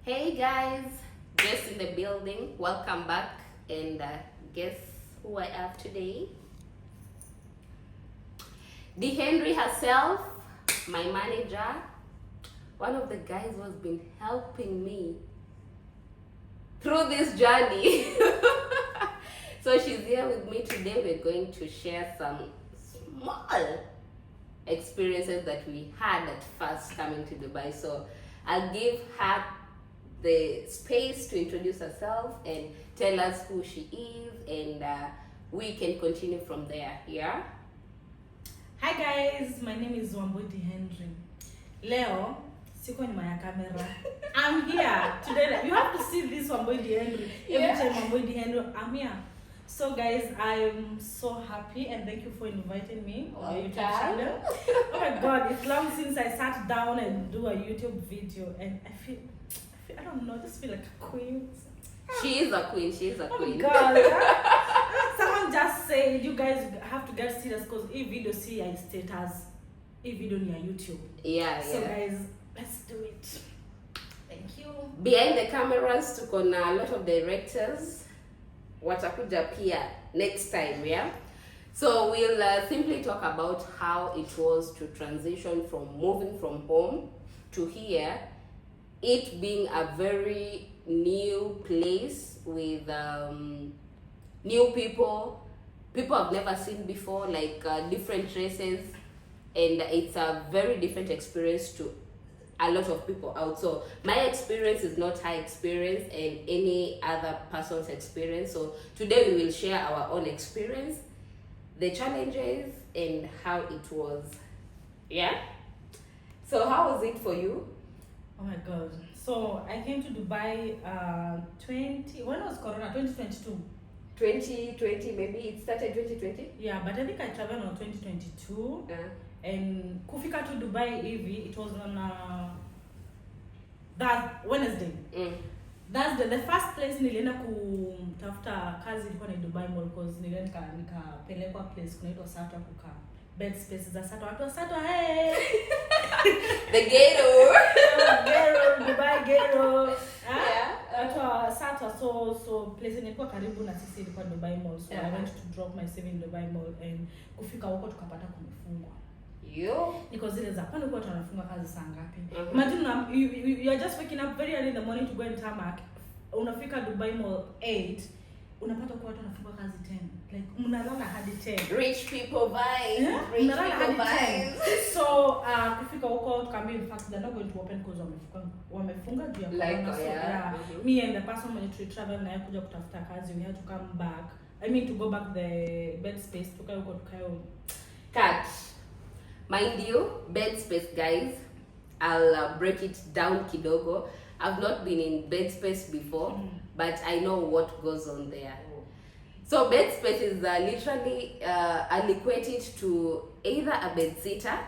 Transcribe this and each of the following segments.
Hey guys, Jess in the building. Welcome back. And guess who I have today? The Henry herself, my manager, one of the guys who has been helping me through this journey. So she's here with me today. We're going to share some small experiences that we had at first coming to Dubai. So I'll give her the space to introduce herself and tell us who she is, and we can continue from there. Yeah. Hi guys, my name is Wambudi Henry. Leo, siko nyuma ya camera. I'm here today. You have to see this Wambudi Henry. Every time Wambudi Henry, I'm here. So guys, I'm so happy and thank you for inviting me on your YouTube channel. Oh my God, it's long since I sat down and do a YouTube video, and I don't know, I just feel like a queen. She is a queen. She is a queen. Oh my God. Someone just said you guys have to get serious because if video see your status, if video on your YouTube. Yeah. So guys, let's do it. Thank you. Behind the cameras tuko na a lot of directors watakuja pia next time, yeah. So we'll simply talk about how it was to transition from moving from home to here, it being a very new place with new people I've never seen before, like different races, and it's a very different experience to a lot of people out. So my experience is not her experience and any other person's experience. So today we will share our own experience, the challenges, and how it was. Yeah. So how was it for you? Oh my God. So I came to Dubai when was Corona? 2022. 2020, maybe it started 2020. Yeah, but I think I traveled on 2022. And kufika to Dubai hivi, it was on that Wednesday. That's the first place nilienda kutafuta kazi ilikuwa ni Dubai Mall, because nilienda nikapelekwa place kunaitwa Sato kukaa bed spaces za Sato. Watu wa Sato, hey. The ghetto. Ghetto, Dubai ghetto. Yeah. Watu wa Sato, so place ilikuwa karibu na sisi ilikuwa Dubai Mall. So I went to drop my CV in Dubai Mall, and kufika huko tukapata kumefungwa. Because zile za kwani kwa tunafunga kazi saa ngapi? Imagine you are just waking up very early in the morning to go and tarmac. Unafika Dubai Mall 8, unapata kwa watu wanafunga kazi 10. Like mnalala hadi 10. Rich people vibes. Yeah? Rich Mnalala people hadi vibes. 10. So kufika huko tukaambia in fact they're not going to open because wamefunga juu ya corona. So yeah, me and the person when we travel na kuja kutafuta kazi, we had to come back. I mean to go back the bed space tukae huko Cut. Mind you, bed space, guys, I'll break it down kidogo. I've not been in bed space before, but I know what goes on there. So bed space is literally I'll equate it to either a bed sitter.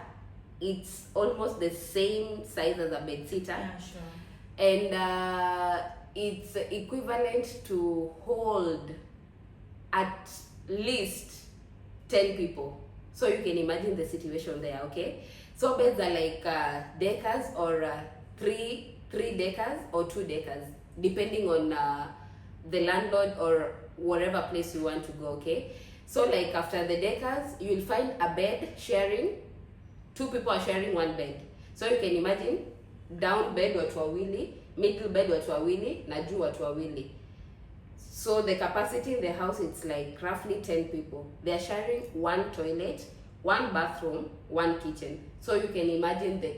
It's almost the same size as a bed sitter. Yeah, sure. And it's equivalent to hold at least 10 people. So you can imagine the situation there, okay? So beds are like deckers, or three deckers or 2 deckers, depending on the landlord or whatever place you want to go, okay? So like after the deckers, you will find a bed sharing, 2 people are sharing 1 bed. So you can imagine down bed watu wawili, middle bed watu wawili, na juu watu wawili. So the capacity in the house, it's like roughly 10 people. They are sharing 1 toilet, 1 bathroom, 1 kitchen. So you can imagine the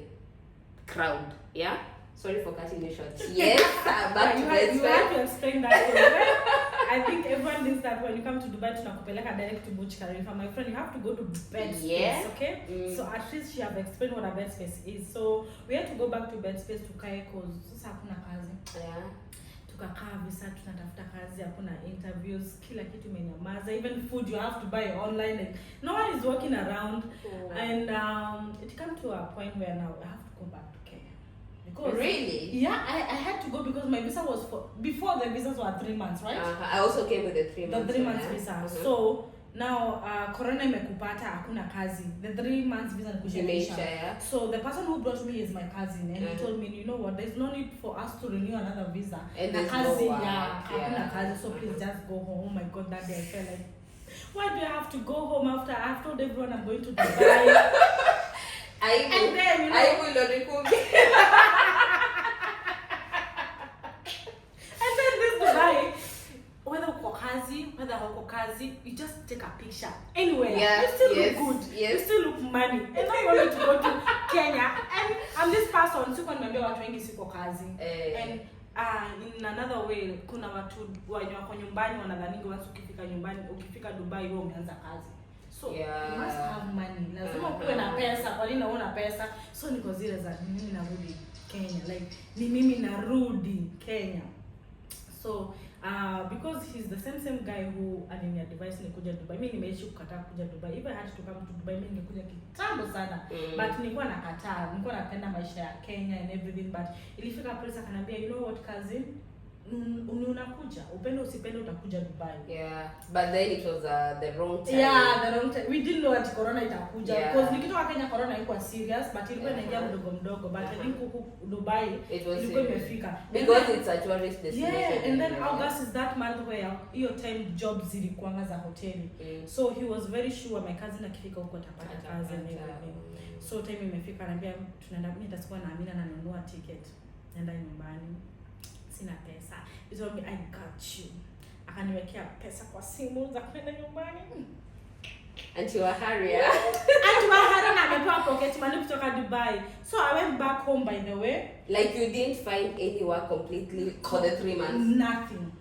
crowd, yeah? Sorry for cutting you short. Yes, back to you have to explain that. I think everyone thinks that when you come to Dubai, tunakupeleka direct to Burj Khalifa. My friend, you have to go to bed space, okay? So at least she have explained what a bed space is. So we had to go back to bed space to kae cause sasa hakuna kazi. Yeah. Tukakaa visa tunatafuta kazi, hakuna interviews, kila kitu imenyamaza. Even food you have to buy online, and no one is walking around. And it came to a point where now I have to go back to Kenya. Because really? Yeah, I had to go because my visa was before the visas were 3 months, right? I also came with the 3 months. The 3 months visa. So Now corona imekupata hakuna kazi, the 3 months visa Zimeisha, yeah. So the person who brought me is my cousin, and he told me, you know what, there's no need for us to renew another visa, And there's kazi, no work, hakuna kazi, so please just go home. Oh my god, that day I felt like, why do I have to go home after I've told everyone I'm going to Dubai? And then, you know, I will not and then this Dubai, whether uko kazi, whether hauko kazi, you just take a picture. Anyway, Yeah, you still yes, look good. yes. You still look money. And now you want to go to Kenya. And I'm this person, siko niambia watu wengi siko kazi. And in another way, kuna watu wenye wako nyumbani wanadhani once ukifika nyumbani, ukifika Dubai wewe umeanza kazi. So you must have money. Lazima kuwe na pesa. Kwa nini una pesa? So niko zile za mimi narudi Kenya. Like ni mimi narudi Kenya. So because he's the same guy who aliniadvise nikuja Dubai. Mimi nimeishi kukataa kuja Dubai. If I had to come to Dubai, mimi ningekuja kitambo sana. But nilikuwa nakataa. Nilikuwa napenda maisha ya Kenya and everything, but ilifika place akaniambia, you know what cousin? Unakuja. Upende usipende utakuja Dubai. Yeah, but then it was the wrong time. Yeah, the wrong time. We didn't know that corona itakuja. Yeah. Because nikitoka Kenya corona ilikuwa serious, but ilikuwa inaingia mdogo. But I think huku Dubai It was ilikuwa serious. imefika. Because it's a tourist destination. Yeah, and then anyway. August is that month where hiyo time jobs zilikuanga za hoteli. So he was very sure my cousin akifika huko atapata kazi and everything. So time imefika, anambia tunaenda, mimi nitakuwa na Amina na nunua ticket. Naenda nyumbani. Sina pesa. He told me, I got you. Akaniwekea pesa kwa simu za kwenda nyumbani. And you were Harrier. And Wahara na amepewa pocket money kutoka Dubai. So I went back home, by the way. Like you didn't find any work completely for the 3 months? Nothing.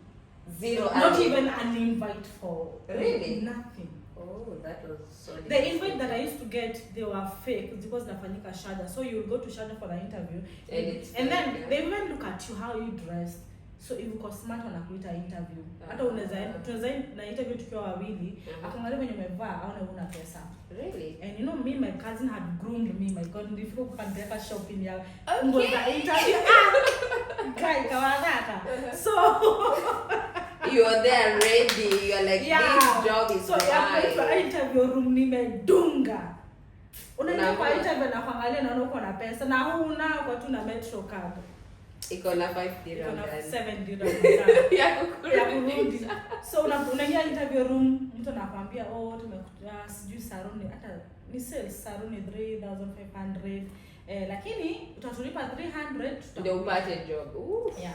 Zero. Not even an invite for. Really? Nothing. Oh, that was so The invite that I used to get, they were fake because nafanyika Sharjah. So you go to Sharjah for the interview, and then yeah. they even look at you how you dressed. So if uko smart wanakuita interview. Hata tunaweza na interview tukiwa wawili, akaangalia venye umevaa au una pesa. Really? And you know me, my cousin had groomed me. My God, ndifika kukanipeleka shopping ya ngo za interview. Guy kawadaka. So you are there ready. You are like, this job is so mine. So interview room nimedunga. Unaenda kwa interview na kuangalia naona uko na pesa na huna kwa tu na Metro card. Iko na 5 dirham. Iko na 7 dirham. Ya kurudi. So unaingia interview room, mtu anakuambia tumekuja sijui saruni, hata ni sales saruni 3,500. Lakini utatulipa 300 ndio upate job. Yeah.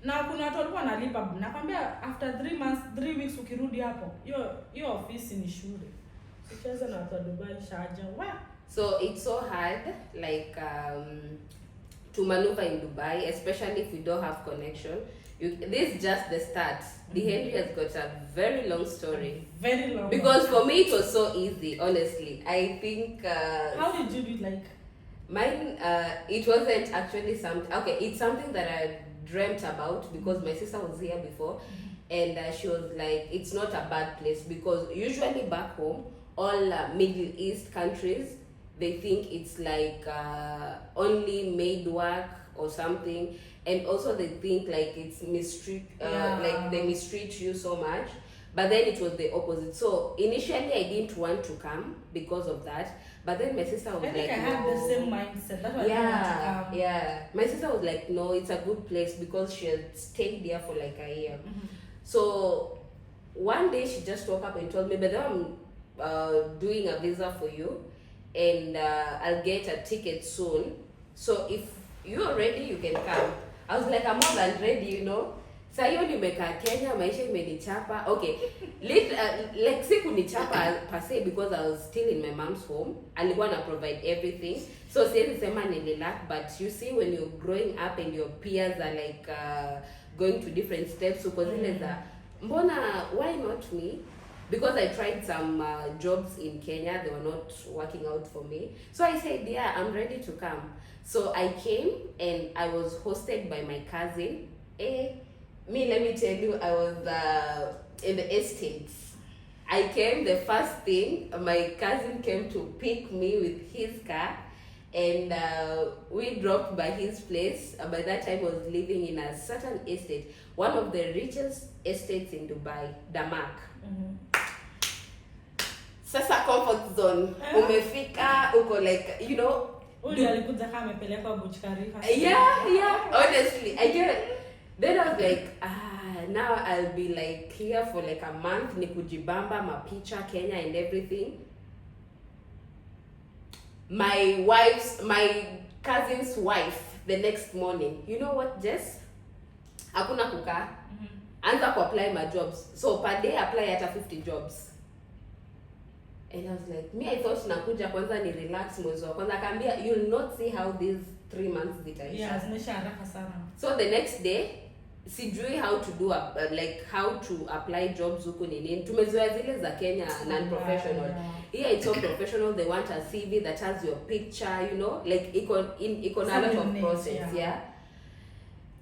Na kuna watu walikuwa wanalipa, nakwambia after 3 months, 3 weeks ukirudi hapo, hiyo ofisi ni shule. Sicheza na watu wa Dubai, Sharjah. So it's so hard like to maneuver in Dubai, especially if you don't have connection. This is just the start. The Henry has got a very long story. Very long. Because for me it was so easy, honestly. I think how did you do it? Like mine, it wasn't actually something. Okay, it's something that I dreamt about because my sister was here before, and she was like, it's not a bad place because usually back home, all Middle East countries, they think it's like only maid work or something, and also they think like it's like they mistreat you so much. But then it was the opposite. So initially I didn't want to come because of that. But then my sister was I think like, I had the same mindset. That's why I didn't want to come. Yeah. My sister was like, no, it's a good place because she had stayed there for like a year. So one day she just woke up and told me, but I'm doing a visa for you, and I'll get a ticket soon. So if you're ready, you can come. I was like, I'm more than ready, you know. Saa hiyo nimekaa Kenya, maisha imenichapa. Okay, like sikunichapa per se because I was still in my mom's home. Alikuwa na provide everything. So siwezi sema nililack, but you see when you're growing up and your peers are like going to different steps, uko zile za mbona, why not me? Because I tried some jobs in Kenya, they were not working out for me. So I said, yeah, I'm ready to come. So I came and I was hosted by my cousin. Let me tell you, I was in the estates. I came, the first thing, my cousin came to pick me with his car, and we dropped by his place. By that time I was living in a certain estate, one of the richest estates in Dubai, Damak. Sasa comfort zone. Umefika, uko like, you know, Uli alikuja kama amepelekwa Burj Khalifa. yeah, honestly, I get it. Then I was like, now I'll be like here for like a month, ni kujibamba, mapicha, Kenya and everything. My cousin's wife, the next morning, you know what, Jess? Hakuna kukaa. Anza ku-apply my jobs. So per day apply at 50 jobs. And I was like, me, I thought nakuja kwanza ni relax mwezi wa kwanza. Akaambia, you'll not see how these 3 months zitaisha. Yeah, zimesha haraka sana. So the next day, sijui how to do like how to apply jobs huku nini. Tumezoea zile za Kenya non-professional. Here it's all professional. They want a CV that has your picture, you know, like iko na a lot of process, yeah.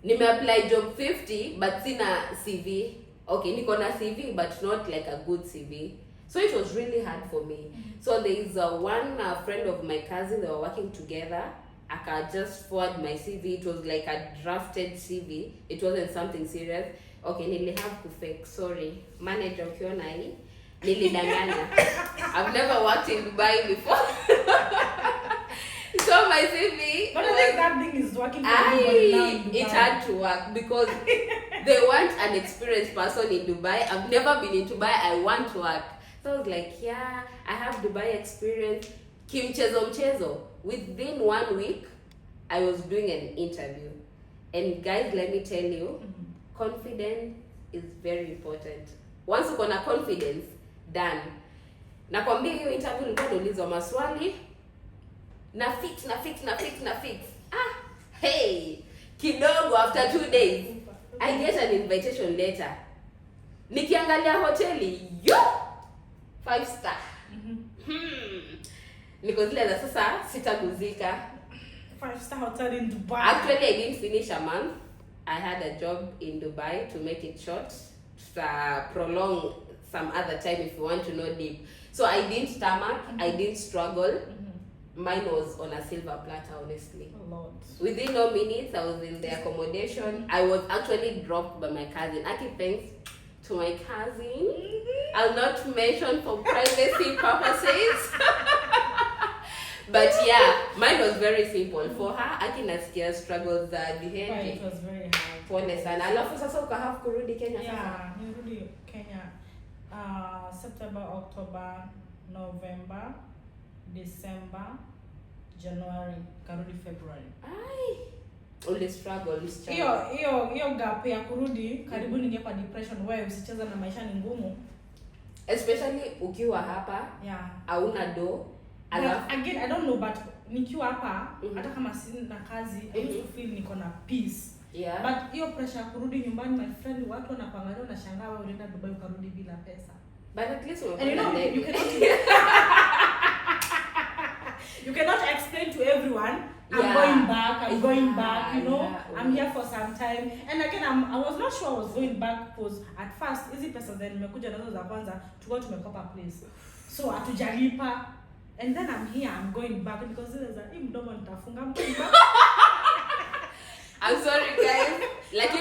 Nime-apply job 50 but sina CV. Okay, niko na CV but not like a good CV. So it was really hard for me. So there is one friend of my cousin, they were working together. I could just forward my CV. It was like a drafted CV. It wasn't something serious. Okay, nilihave kufake. Sorry. Manager ukiona hii. Nilidanganya. I've never worked in Dubai before. So my CV. But I think that thing is working for everybody now in Dubai. It had to work because they want an experienced person in Dubai. I've never been in Dubai. I want to work. So I was like, yeah, I have Dubai experience. Kimchezo. Within 1 week, I was doing an interview. And guys, let me tell you, confidence is very important. Once uko na confidence, done. Nakwambia hiyo interview nilikuwa naulizwa maswali. Na fix. Hey! Kidogo after 2 days, I get an invitation letter. Nikiangalia hoteli, 5 star. Niko zile za sasa sitaguzika. 5-star hotel in Dubai. Actually, I didn't finish a month. I had a job in Dubai, to make it short, to prolong some other time if you want to know deep. So I didn't stomach, I didn't struggle. Mine was on a silver platter, honestly. Oh Lord. Within no minutes, I was in the accommodation. I was actually dropped by my cousin. Aki, thanks to my cousin. I'll not mention for privacy purposes. But yeah, mine was very simple. For her, Aki nasikia struggles behind Right, it. it was very hard. Pole sana. Alafu sasa ukahave kurudi Kenya sasa. Yeah, nirudi Kenya. September, October, November, December, January, karudi February. Ai. Uli struggle, Hiyo gap ya kurudi karibu ningekuwa depression. Wewe usicheza na maisha ni ngumu. Especially ukiwa hapa, Yeah. hauna do. But again, I don't know, but nikiwa hapa hata kama sina kazi, I used to feel niko na peace. Yeah. But hiyo pressure kurudi nyumbani, my friend, watu wanakuangalia na shangaa wewe unaenda Dubai ukarudi bila pesa. But at least And you know, you cannot explain to everyone, I'm going back, you know, I'm here for some time. And again, I was not sure I was going back because at first, hizi pesa then nimekuja nazo za kwanza, tuko tumekopa place. So hatujalipa. And then I'm here, I'm going back because there's a mdomo nitafunga. I'm sorry guys. Like